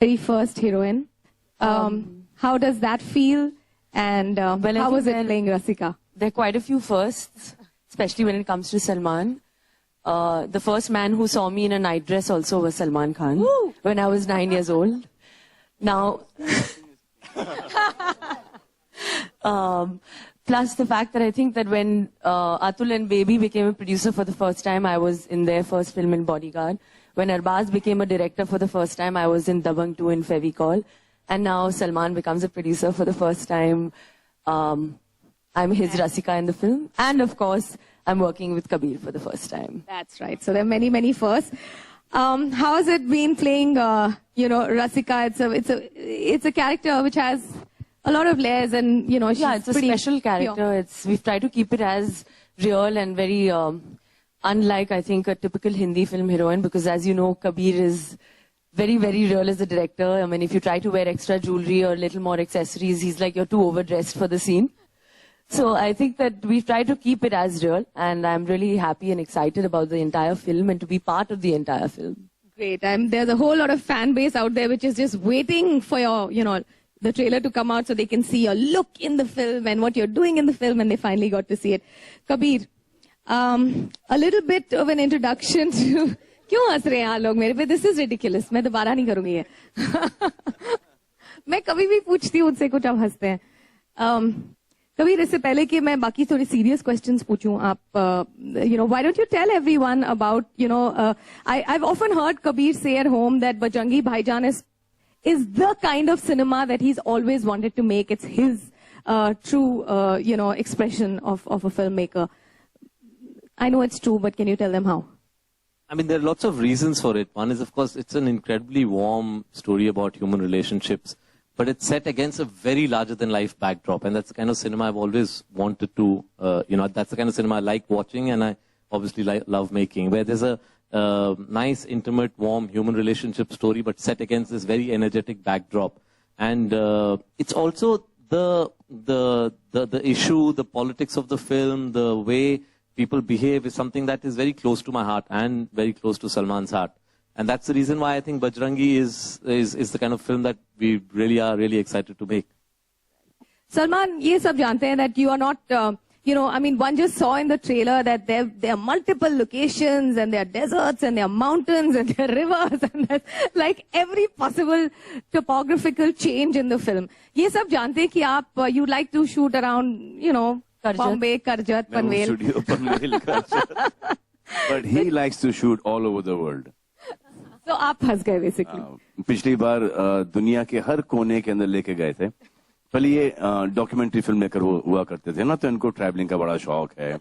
very first heroine. How does that feel? And how was it playing Rasika? There are quite a few firsts, especially when it comes to Salman. The first man who saw me in a night dress also was Salman Khan. Woo! When I was 9 years old. Now, plus the fact that I think that when Atul and Baby became a producer for the first time, I was in their first film in Bodyguard. When Arbaz became a director for the first time, I was in Dabangg 2 in Fevicol. And now Salman becomes a producer for the first time. I'm his Rasika in the film. And of course, I'm working with Kabir for the first time. That's right. So there are many, many firsts. How has it been playing, Rasika? It's a character which has a lot of layers and, she's it's a special character. Pure. We've tried to keep it as real and very, unlike, I think, a typical Hindi film heroine, because as you know, Kabir is very, very real as a director. I mean, if you try to wear extra jewelry or a little more accessories, he's like, you're too overdressed for the scene. So I think that we've tried to keep it as real, and I'm really happy and excited about the entire film and to be part of the entire film. Great. There's a whole lot of fan base out there which is just waiting for your, the trailer to come out so they can see your look in the film and what you're doing in the film, and they finally got to see it. Kabir, a little bit of an introduction to... क्यों हंस रहे हैं आप लोग मेरे पे? This is ridiculous. मैं दोबारा नहीं करूंगी ये. मैं कभी भी पूछती हूँ उनसे कुछ, आप हंसते हैं. कबीर, इससे पहले कि मैं बाकी थोड़ी serious questions पूछूं, आप, why don't you tell everyone about, I've often heard Kabir say at home that Bajrangi Bhaijaan is the kind of cinema that he's always wanted to make. It's his true, expression of a filmmaker. I know it's true, but can you tell them how? I mean, there are lots of reasons for it. One is, of course, it's an incredibly warm story about human relationships, but it's set against a very larger-than-life backdrop, and that's the kind of cinema I've always wanted to, that's the kind of cinema I like watching, and I obviously love making, where there's a nice, intimate, warm human relationship story, but set against this very energetic backdrop. And it's also the issue, the politics of the film, the way people behave is something that is very close to my heart and very close to Salman's heart. And that's the reason why I think Bajrangi is the kind of film that we really are really excited to make. Salman, ye sab jante hain that you are not, one just saw in the trailer that there are multiple locations and there are deserts and there are mountains and there are rivers and there's like every possible topographical change in the film. Ye sab jante hain ki aap, you like to shoot around, Bombay, Karjat, Panvel. Studio Panvel, Karjat. But he likes to shoot all over the world. So आप फंस गए basically. पिछली बार दुनिया के हर कोने के अंदर लेके गए थे. पहले ये डॉक्यूमेंट्री फिल्म मेकर हुआ करते थे ना, तो इनको ट्रैवलिंग का बड़ा शौक है.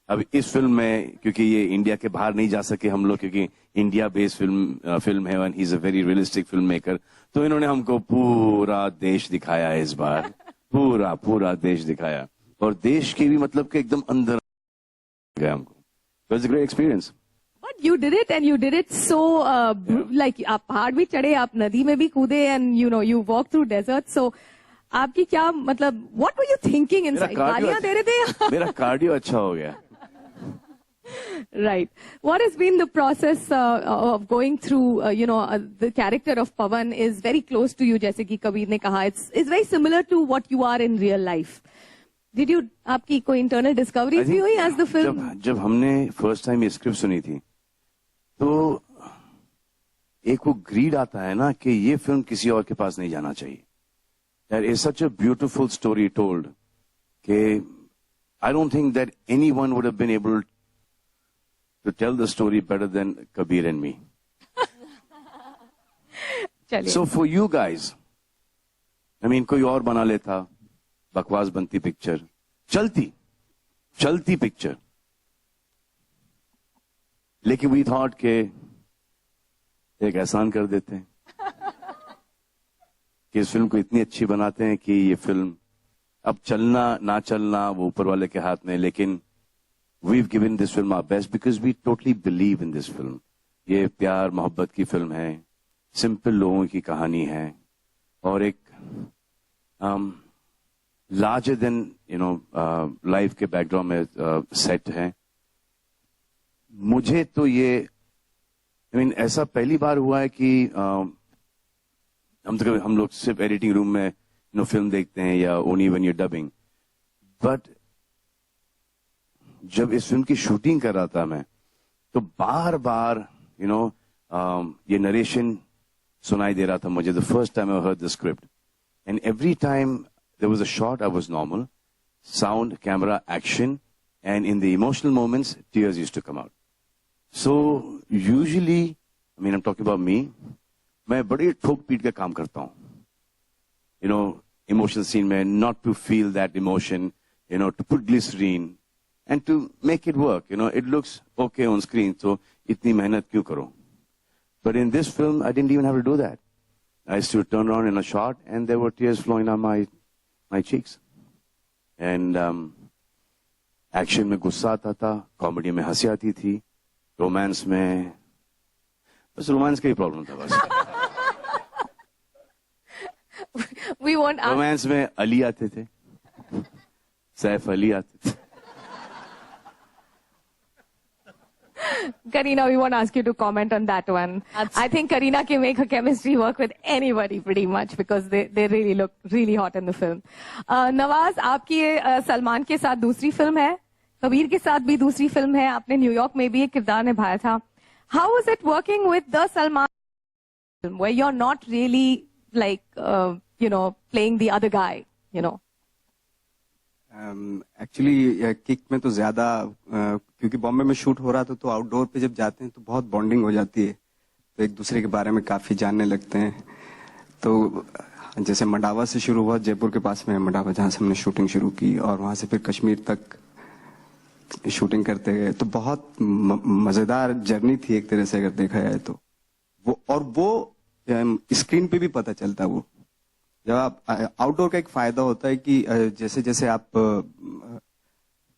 अब इस फिल्म में क्योंकि ये इंडिया के बाहर नहीं जा सके हम लोग, क्योंकि इंडिया बेस्ड फिल्म है and he is a very realistic film maker, तो इन्होंने हमको पूरा देश दिखाया इस बार. पूरा देश दिखाया, और देश की भी मतलब कि एकदम अंदर गया हमको. It was a great experience. But you did it, and you did it so like आप पहाड़ भी चढ़े, आप नदी में भी कूदे, and you walked through deserts. So आपकी क्या मतलब, what were you thinking inside? गालियां दे रहे थे? मेरा कार्डियो अच्छा हो गया. Right. What has been the process of going through, the character of Pawan is very close to you, जैसे कि कबीर ने कहा. It's very similar to what you are in real life. Did you, आपकी कोई internal discoveries भी हुई as the film? जब हमने first time ये script सुनी थी, तो एक वो greed आता है ना कि ये film किसी और के पास नहीं जाना चाहिए. That is such a beautiful story told कि I don't think that anyone would have been able to tell the story better than Kabir and me. So for you guys, I mean, कोई और बना लेता, बकवास बनती picture, चलती picture, लेकिन we thought के एक एहसान कर देते हैं कि इस फिल्म को इतनी अच्छी बनाते हैं कि ये फिल्म अब चलना ना चलना वो ऊपर वाले के हाथ में, लेकिन we've given this film our best because we totally believe in this film. ये प्यार मोहब्बत की फिल्म है, सिंपल लोगों की कहानी है, और एक लार्जर देन लाइफ के बैकग्राउंड में सेट है. मुझे तो ये ऐसा पहली बार हुआ है कि हम लोग सिर्फ एडिटिंग रूम में फिल्म देखते हैं या only when you dubbing, but जब इस फिल्म की शूटिंग कर रहा था मैं, तो बार बार ये नरेशन सुनाई दे रहा था मुझे. The first time I heard the script, and every time there was a shot I was normal, sound, camera, action, and in the emotional moments, tears used to come out. So usually, I mean, I'm talking about me, मैं बड़े ठोक पीट के काम करता हूँ. Emotional scene में, not to feel that emotion, to put glycerine and to make it work. It looks okay on screen, so इतनी मेहनत क्यों करो? But in this film, I didn't even have to do that. I used to turn around in a shot, and there were tears flowing down my cheeks. And action में गुस्सा आता था, comedy में हंसी आती थी, रोमांस में बस रोमांस का ही प्रॉब्लम था बस. रोमांस में अली आते थे, सैफ अली आते थे. Kareena, we won't ask you to comment on that one. I think Kareena can make her chemistry work with anybody pretty much because they really look really hot in the film. Nawaz, आपकी ये सलमान के साथ दूसरी film है, कबीर के साथ भी दूसरी फिल्म है, आपने न्यूयॉर्क में भी एक किरदार निभाया था. How was it working with the Salman film where you're not really like, playing the other guy, actually kick में तो ज्यादा क्योंकि बॉम्बे में शूट हो रहा था, तो आउटडोर पे जब जाते हैं तो बहुत बॉन्डिंग हो जाती है, तो एक दूसरे के बारे में काफी जानने लगते हैं. तो जैसे मंडावा से शुरू हुआ, जयपुर के पास में मंडावा जहाँ से हमने शूटिंग शुरू की, और वहां से फिर कश्मीर तक शूटिंग करते गए. तो बहुत मजेदार जर्नी थी एक तरह से अगर देखा जाए तो. वो स्क्रीन पे भी पता चलता. वो जब आप आउटडोर का एक फायदा होता है कि जैसे जैसे आप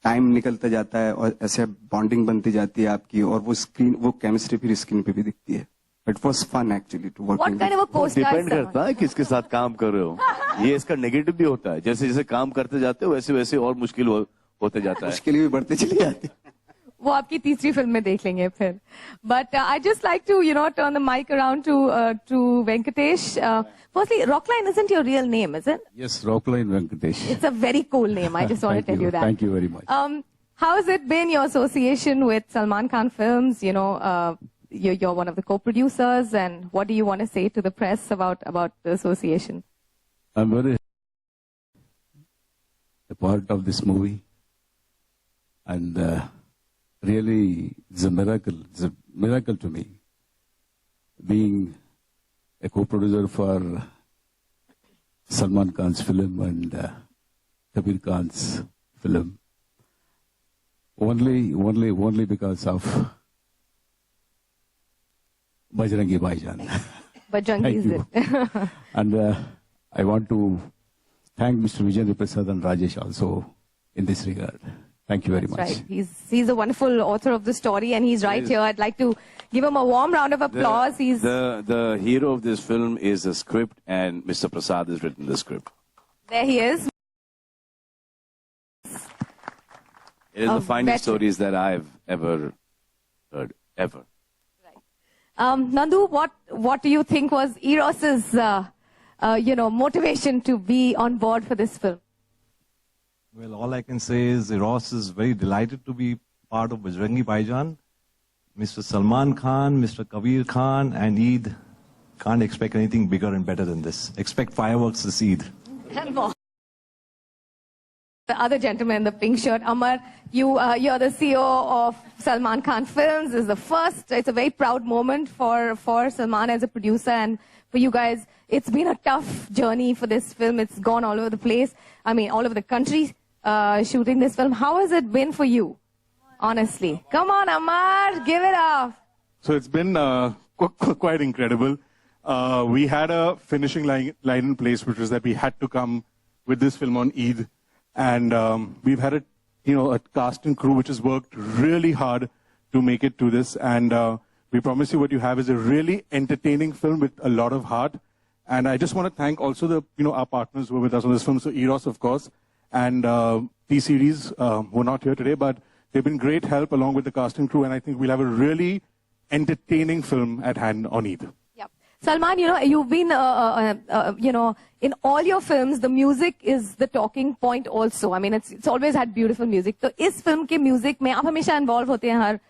टाइम निकलता जाता है और ऐसे बॉन्डिंग बनती जाती है आपकी, और वो केमिस्ट्री फिर स्क्रीन पे भी दिखती है. It was fun actually to work. Depend करता है किसके साथ काम कर रहे हो. ये इसका नेगेटिव भी होता है, जैसे जैसे काम करते जाते हो वैसे वैसे और मुश्किल होते जाता है. मुश्किल भी बढ़ते चली जाती है. वो आपकी तीसरी फिल्म में देख लेंगे फिर. But I just like to turn the mic around to Venkatesh. Firstly, Rockline isn't your real name, is it? Yes, Rockline Venkatesh. It's a very cool name. I just want to tell you that. Thank you very much. How has it been, your association with Salman Khan Films? You're one of the co-producers, and what do you want to say to the press about the association? I'm very a part of this movie, and really, it's a miracle. It's a miracle to me, being a co-producer for Salman Khan's film and Kabir Khan's film. Only because of Bajrangi Bhaijaan. Bajrangi is it? And I want to thank Mr. Vijay Prasad and Rajesh also in this regard. Thank you very much. Right. He's a wonderful author of the story, and he's right here. I'd like to give him a warm round of applause. The hero of this film is the script, and Mr. Prasad has written the script. There he is. It is the finest stories that I've ever heard, ever. Right. Nandu, what do you think was Eros's, motivation to be on board for this film? Well, all I can say is Eros is very delighted to be part of Bajrangi Bhaijaan. Mr. Salman Khan, Mr. Kabir Khan, and Eid can't expect anything bigger and better than this. Expect fireworks this Eid. And more. The other gentleman in the pink shirt, Amar, you're the CEO of Salman Khan Films. It's a very proud moment for Salman as a producer, and for you guys. It's been a tough journey for this film. It's gone all over the place. I mean, all over the country, shooting this film. How has it been for you, honestly? Come on, Amar, give it up. So it's been quite incredible. We had a finishing line in place, which was that we had to come with this film on Eid. And we've had a cast and crew which has worked really hard to make it to this. And we promise you what you have is a really entertaining film with a lot of heart. And I just want to thank also our partners who were with us on this film. So Eros, of course, and T-Series, who are not here today, but they've been great help along with the cast and crew. And I think we'll have a really entertaining film at hand on Eid. Yep. Salman, you know, you've been, you know, in all your films, the music is the talking point also. I mean, it's always had beautiful music. तो इस film के music में आप हमेशा involve होते हैं हर